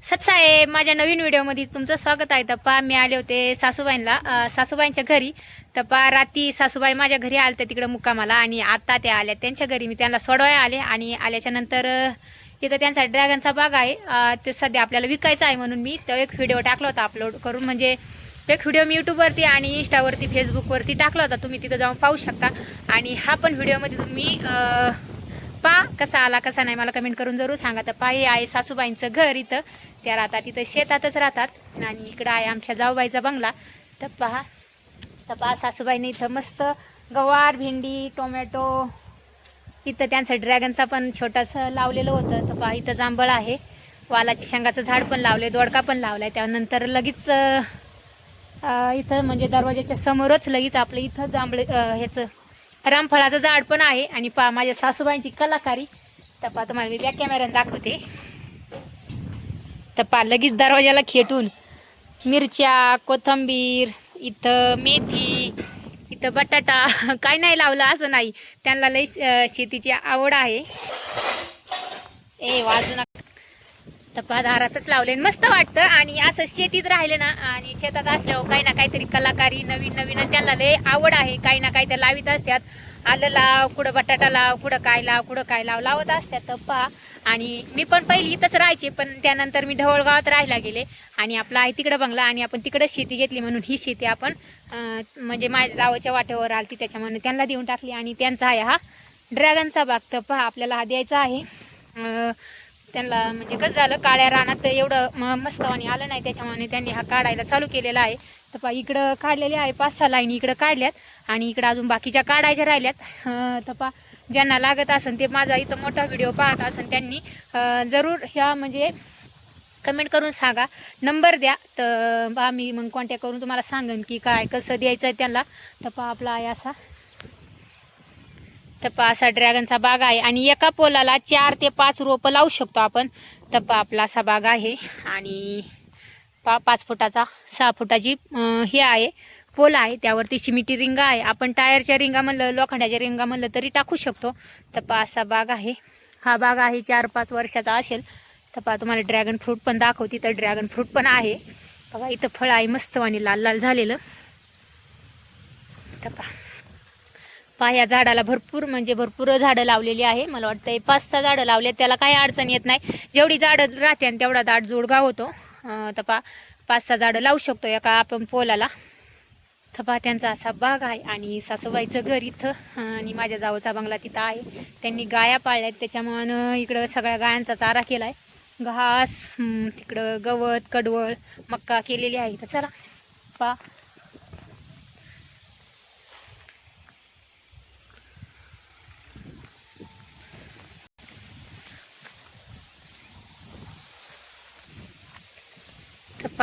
सत्साहेब माझ्या नवीन व्हिडिओमध्ये तुमचं स्वागत आहे. तपा मी आले होते सासूबाईंच्या घरी. तपा रात्री सासूबाई माझ्या घरी आले तिकडे मुक्कामाला आणि आता त्या आल्या त्यांच्या घरी. मी त्यांना सोडवायला आले आणि आल्याच्या नंतर इथं त्यांचा ड्रॅगनचा बाग आहे. ते सध्या आपल्याला विकायचा आहे म्हणून मी तो एक व्हिडिओ टाकला होता अपलोड करून. म्हणजे एक व्हिडिओ मी यूट्यूबवरती आणि इंस्टावरती फेसबुकवरती टाकला होता. तुम्ही तिथं जाऊन पाहू शकता. आणि हा पण व्हिडिओमध्ये तुम्ही कसा आला कसा नाही मला कमेंट करून जरूर सांगा. तर हे आहे सासूबाईंचं घर. इथं त्या राहतात, इथं शेतातच राहतात. आणि इकडं आहे आमच्या जाऊबाईचा बंगला. तर पहा सासूबाईने इथं मस्त गवार, भेंडी, टोमॅटो, इथं त्यांचं ड्रॅगनचा पण छोटासा लावलेलं होतं. तर पहा इथं जांभळ आहे, वालाची शेंगाचं झाड पण लावले, दोडका पण लावलाय. त्यानंतर लगेच इथं म्हणजे दरवाजाच्या समोरच लगेच आपलं इथं ह्याचं रामफळाचं झाड पण आहे. आणि माझ्या सासूबाईंची कलाकारी तर तुम्हाला मी बॅक कॅमेऱ्याने दाखवते. तर लगेच दरवाजाला खेटून मिरच्या, कोथिंबीर, इथं मेथी, इथं बटाटा काय नाही लावलं असं नाही. त्यांना लई शेतीची आवड आहे. वाजू नका. तर दारातच लावले, मस्त वाटतं. आणि असं शेतीत राहिले ना आणि शेतात असल्यावर काही ना काहीतरी कलाकारी नवीन नवीन त्यांना लई आवड आहे. काही ना काही त्या लावित असतात. आलं लाव, कुठं बटाटा लाव, कुठं काय लाव लावत असतात. तर आणि मी पण पहिली इथंच राहायचे, पण त्यानंतर मी ढवळगावात राहायला गेले आणि आपला आहे तिकडं बंगला आणि आपण तिकडंच शेती घेतली. म्हणून ही शेती आपण म्हणजे माझ्या जावच्या वाट्यावर आलती त्याच्यामुळे त्यांना देऊन टाकली. आणि त्यांचा आहे हा ड्रॅगनचा बाग. तर आपल्याला हा द्यायचा आहे. त्यांना म्हणजे कसं झालं, काळ्या रानात एवढं मस्त आणि आलं नाही, त्याच्यामुळे त्यांनी हा काढायला चालू केलेला आहे. तर इकडं काढलेले आहे 5-6 लाईनी इकडं काढल्यात आणि इकडं अजून बाकीच्या काढायच्या राहिल्यात. तर ज्यांना लागत असेल ते माझा इथं मोठा व्हिडिओ पाहत असेल त्यांनी जरूर ह्या म्हणजे कमेंट करून सांगा, नंबर द्या. तर मी मग कॉन्टॅक्ट करून तुम्हाला सांगेन की काय कसं द्यायचं आहे त्यांना. तर आपला आहे असा असा ड्रॅगनचा बाग आहे आणि एका पोलाला 4 ते 5 रोपं लावू शकतो आपण. तर आपला असा बाग आहे आणि 5 फुटाचा 6 फुटाची हे आहे पोल आहे. त्यावरती सिमेंटी रिंगा आहे. आपण टायरच्या रिंगा म्हणलं, लोखंडाच्या रिंगा म्हणलं तरी टाकू शकतो. तर असा बाग आहे. हा बाग आहे 4-5 वर्षाचा असेल. तर तुम्हाला ड्रॅगन फ्रूट पण दाखवते. तर ड्रॅगन फ्रूट पण आहे बघा. इथं फळ आहे मस्त आणि लाल लाल झालेलं. तर या झाडाला भरपूर झाडं लावलेली आहे. मला वाटतं 5-6 झाडं लावले, त्याला काही अडचण येत नाही. जेवढी झाडं राहते आणि तेवढा दाट जोडगा होतो. तर 5-6 झाडं लावू शकतो एका आपण पोलाला. तर त्यांचा असा बाग आहे आणि सासूबाईचं घर इथं आणि माझ्या जावचा बंगला तिथं आहे. त्यांनी गाया पाळल्यात, त्याच्यामुळं इकडं सगळ्या गायांचा चारा केलाय. घास, तिकडं गवत, कडवळ, मक्का केलेली आहे. तर चला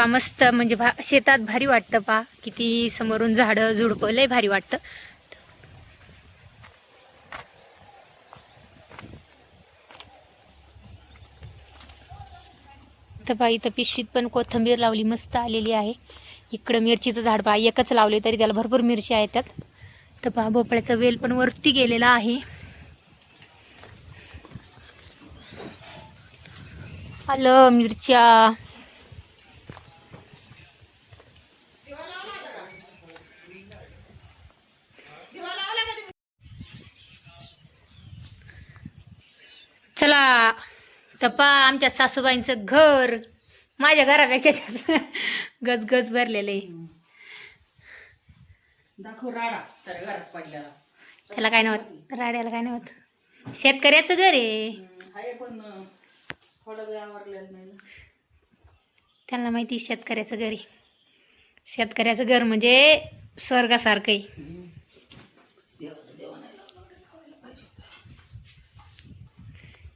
मस्त म्हणजे शेतात भारी वाटतं. किती समोरून झाडं झुडपं लय भारी वाटतं. तर इथं पिशवीत पण कोथिंबीर लावली, मस्त आलेली आहे. इकडं मिरचीचं झाड एकच लावले तरी त्याला भरपूर मिरची आहेत त्यात. तर भोपळ्याचा वेल पण वरती गेलेला आहे. आलं, मिरच्या, चला. तर आमच्या सासूबाईंचं घर माझ्या घरापेक्षा गजगज भरलेलं आहे. त्याला काय नव्हत, राड्याला काय नव्हत. शेतकऱ्याचं घर आहे. त्यांना माहिती शेतकऱ्याचं घर आहे. शेतकऱ्याचं घर म्हणजे स्वर्गासारखं आहे.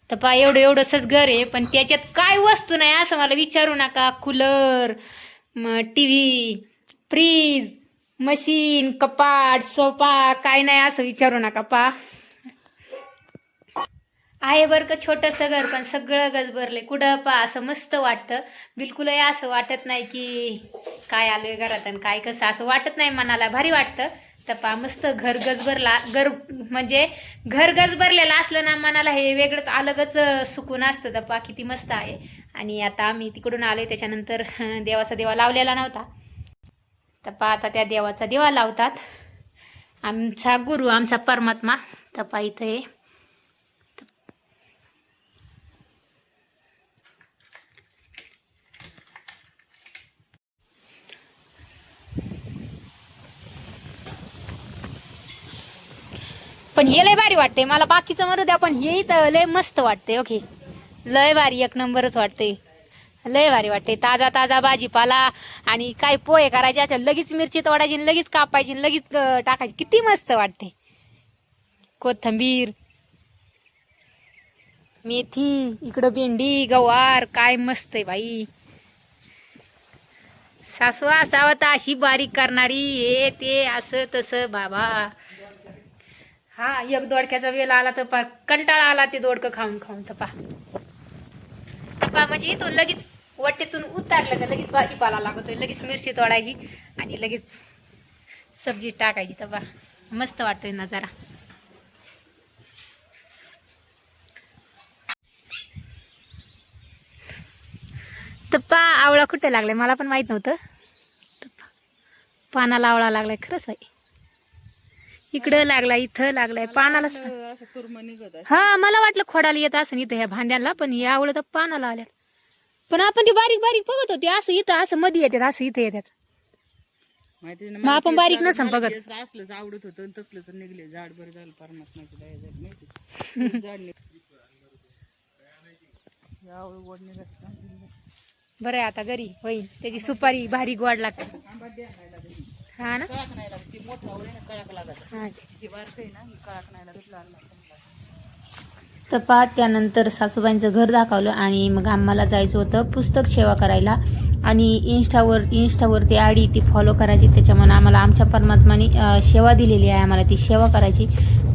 तर एवढंसंच घर आहे, पण त्याच्यात काय वस्तू नाही असं मला विचारू नका. कूलर, TV, फ्रीज, मशीन, कपाट, सोफा काय नाही असं विचारू नका. आहे बरं का छोटंसं घर, पण सगळं गजबरले. कुठं असं मस्त वाटतं. बिलकुलही असं वाटत नाही की काय आलोय घरात आणि काय कसं असं वाटत नाही. मनाला भारी वाटतं. तर मस्त घर म्हणजे घर गजबरलेलं असलं ना मनाला हे वेगळंच अलगच सुकून असतं. तर किती मस्त आहे. आणि आता आम्ही तिकडून आलोय. त्याच्यानंतर देवाचा दिवा लावलेला नव्हता, तर पहा आता त्या देवाचा दिवा लावतात. आमचा गुरु, आमचा परमात्मा. तर पहा इथं आहे. पण हे लय भारी वाटते मला, बाकीचं मरू द्या, पण हे इथं लय मस्त वाटते. ओके, लय भारी, एक नंबरच वाटते, लय भारी वाटते. ताजा ताजा भाजीपाला आणि काय पोहे करायचे, अच्छा लगेच मिरची तोडायची, लगेच कापायची, लगेच टाकायची, किती मस्त वाटते. कोथिंबीर, मेथी, इकडं भेंडी, गवार, काय मस्त आहे बाई. सासू असावं तर अशी बारीक करणारी, हे ते असं तसं बाबा. हा, एक दोडक्याचा वेल आला तर पा कंटाळा आला ते दोडकं खाऊन खाऊन. तपा म्हणजे इथून लगेच वाटेतून उतारलं का लगेच भाजीपाला लागतोय, लगेच मिरची तोडायची आणि लगेच सब्जी टाकायची. तपा मस्त वाटतोय नजारा. तपा आवळा कुठे लागलाय मला पण माहित नव्हतं. पानाला आवळा लागलाय खरंच बाई. इकडं लागलाय, इथं लागलाय, पानाला. हा, मला वाटलं खोडाला येत असं इथं ह्या भांड्याला, पण हे आवळं तर पानाला आल्या. पण आपण ती बारीक बारीक बघत होती, असं इथं असं मध्ये येतात, असं इथं येतात. मग आपण बारीक नसं बघत. असलंच आवडत होतं, तसलंच निघले झाड. बरं झालं परमात्माची दया झाली माहिती. झाड बरं आहे आता घरी होईल, त्याची सुपारी भारी गोड लागते. हा ना, तर पहा त्यानंतर सासूबाईंचं घर दाखवलं आणि मग आम्हाला जायचं होतं पुस्तक सेवा करायला. आणि इंस्टावरती आयडी ती फॉलो करायची, त्याच्यामुळे आम्हाला आमच्या परमात्माने सेवा दिलेली आहे, आम्हाला ती सेवा करायची.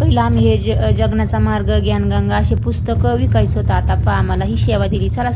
पहिलं आम्ही हे जगण्याचा मार्ग, ज्ञानगंगा असे पुस्तकं विकायचं होतं, आता पहा आम्हाला ही सेवा दिली. चला